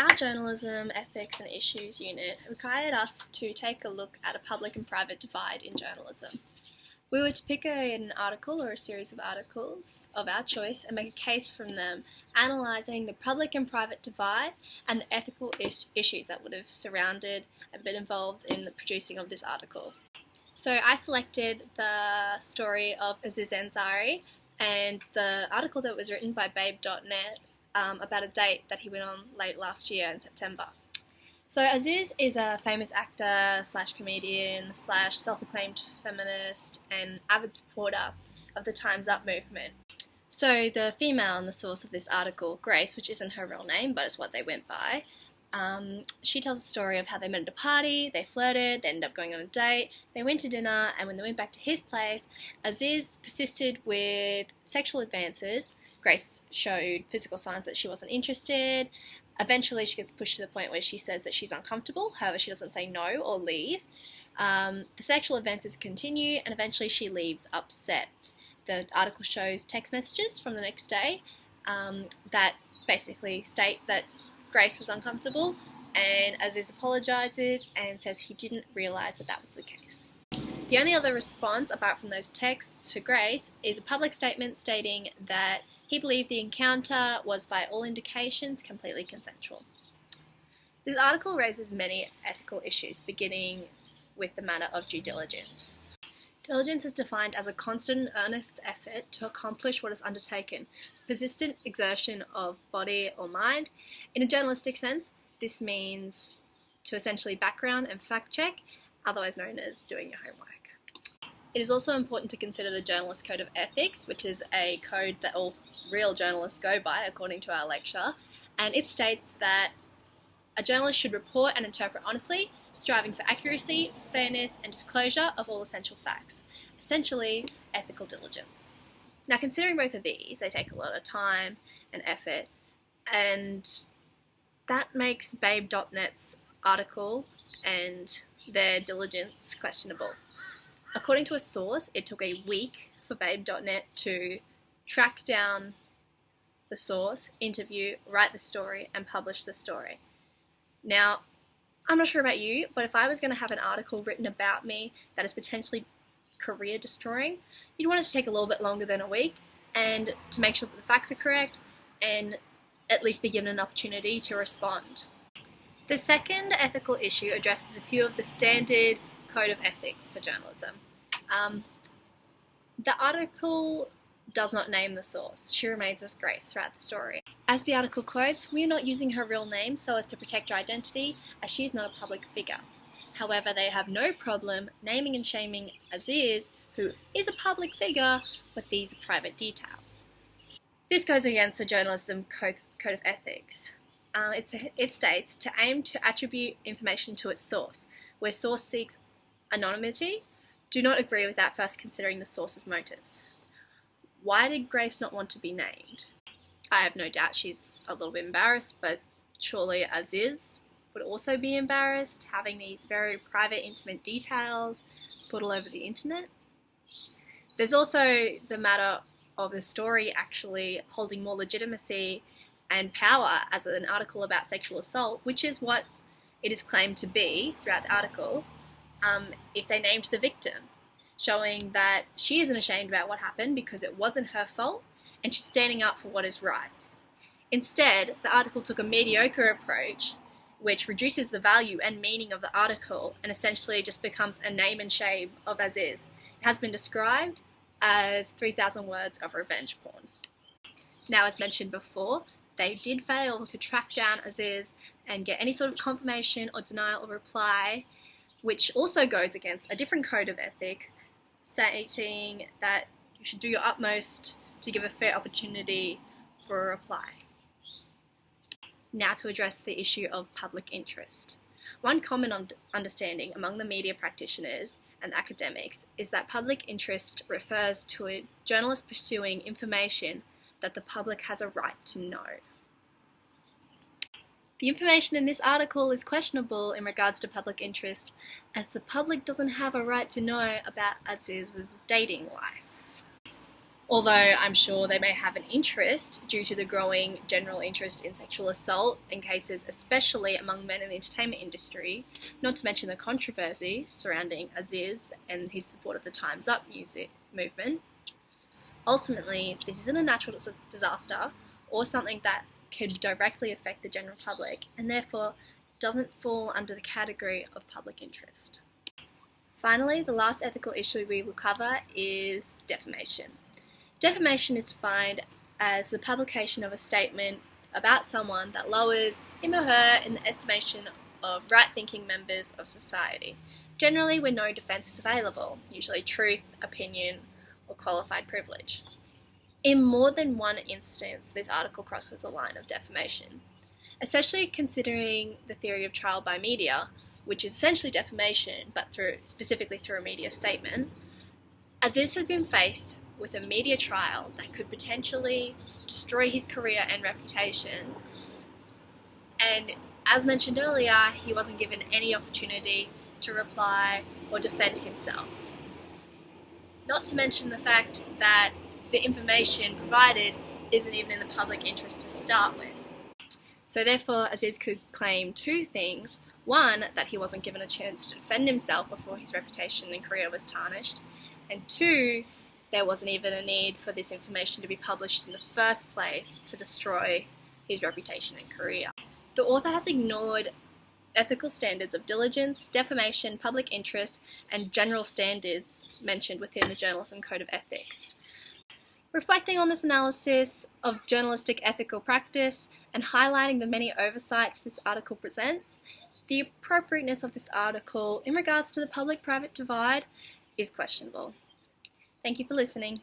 Our Journalism, Ethics and Issues unit required us to take a look at a public and private divide in journalism. We were to pick an article or a series of articles of our choice and make a case from them, analysing the public and private divide and the ethical issues that would have surrounded and been involved in the producing of this article. So I selected the story of Aziz Ansari and the article that was written by Babe.net about a date that he went on late last year in September. So Aziz is a famous actor / comedian / self-acclaimed feminist and avid supporter of the Time's Up movement. So the female and the source of this article, Grace, which isn't her real name but it's what they went by, she tells a story of how they met at a party, they flirted, they ended up going on a date, they went to dinner, and when they went back to his place, Aziz persisted with sexual advances. Grace showed physical signs that she wasn't interested. Eventually she gets pushed to the point where she says that she's uncomfortable, however she doesn't say no or leave. The sexual advances continue and eventually she leaves upset. The article shows text messages from the next day that basically state that Grace was uncomfortable, and Aziz apologises and says he didn't realise that that was the case. The only other response, apart from those texts to Grace, is a public statement stating that he believed the encounter was, by all indications, completely consensual. This article raises many ethical issues, beginning with the matter of due diligence. Diligence is defined as a constant and earnest effort to accomplish what is undertaken, persistent exertion of body or mind. In a journalistic sense, this means to essentially background and fact check, otherwise known as doing your homework. It is also important to consider the Journalist Code of Ethics, which is a code that all real journalists go by, according to our lecture, and it states that a journalist should report and interpret honestly, striving for accuracy, fairness, and disclosure of all essential facts. Essentially, ethical diligence. Now, considering both of these, they take a lot of time and effort, and that makes Babe.net's article and their diligence questionable. According to a source, it took a week for Babe.net to track down the source, interview, write the story, and publish the story. Now, I'm not sure about you, but if I was going to have an article written about me that is potentially career destroying, you'd want it to take a little bit longer than a week, and to make sure that the facts are correct, and at least be given an opportunity to respond. The second ethical issue addresses a few of the standard code of ethics for journalism. The article does not name the source. She remains as Grace throughout the story. As the article quotes, "We are not using her real name so as to protect her identity, as she is not a public figure. However, they have no problem naming and shaming Aziz, who is a public figure, but these are private details." This goes against the Journalism Code of Ethics. It states to aim to attribute information to its source. Where source seeks anonymity, do not agree without first considering the source's motives. Why did Grace not want to be named? I have no doubt she's a little bit embarrassed, but surely Aziz would also be embarrassed having these very private, intimate details put all over the internet. There's also the matter of the story actually holding more legitimacy and power as an article about sexual assault, which is what it is claimed to be throughout the article, if they named the victim, showing that she isn't ashamed about what happened because it wasn't her fault and she's standing up for what is right. Instead, the article took a mediocre approach which reduces the value and meaning of the article and essentially just becomes a name and shame of Aziz. It has been described as 3,000 words of revenge porn. Now, as mentioned before, they did fail to track down Aziz and get any sort of confirmation or denial or reply, which also goes against a different code of ethic, stating that you should do your utmost to give a fair opportunity for a reply. Now to address the issue of public interest. One common understanding among the media practitioners and academics is that public interest refers to a journalist pursuing information that the public has a right to know. The information in this article is questionable in regards to public interest, as the public doesn't have a right to know about Aziz's dating life. Although I'm sure they may have an interest due to the growing general interest in sexual assault in cases, especially among men in the entertainment industry, not to mention the controversy surrounding Aziz and his support of the Time's Up music movement. Ultimately, this isn't a natural disaster or something that could directly affect the general public, and therefore doesn't fall under the category of public interest. Finally, the last ethical issue we will cover is defamation. Defamation is defined as the publication of a statement about someone that lowers him or her in the estimation of right-thinking members of society, generally when no defence is available, usually truth, opinion, or qualified privilege. In more than one instance, this article crosses the line of defamation, especially considering the theory of trial by media, which is essentially defamation, but specifically through a media statement. Aziz has been faced with a media trial that could potentially destroy his career and reputation, and as mentioned earlier, he wasn't given any opportunity to reply or defend himself. Not to mention the fact that the information provided isn't even in the public interest to start with. So therefore, Aziz could claim two things. One, that he wasn't given a chance to defend himself before his reputation and career was tarnished. And two, there wasn't even a need for this information to be published in the first place to destroy his reputation and career. The author has ignored ethical standards of diligence, defamation, public interest, and general standards mentioned within the Journalism Code of Ethics. Reflecting on this analysis of journalistic ethical practice and highlighting the many oversights this article presents, the appropriateness of this article in regards to the public-private divide is questionable. Thank you for listening.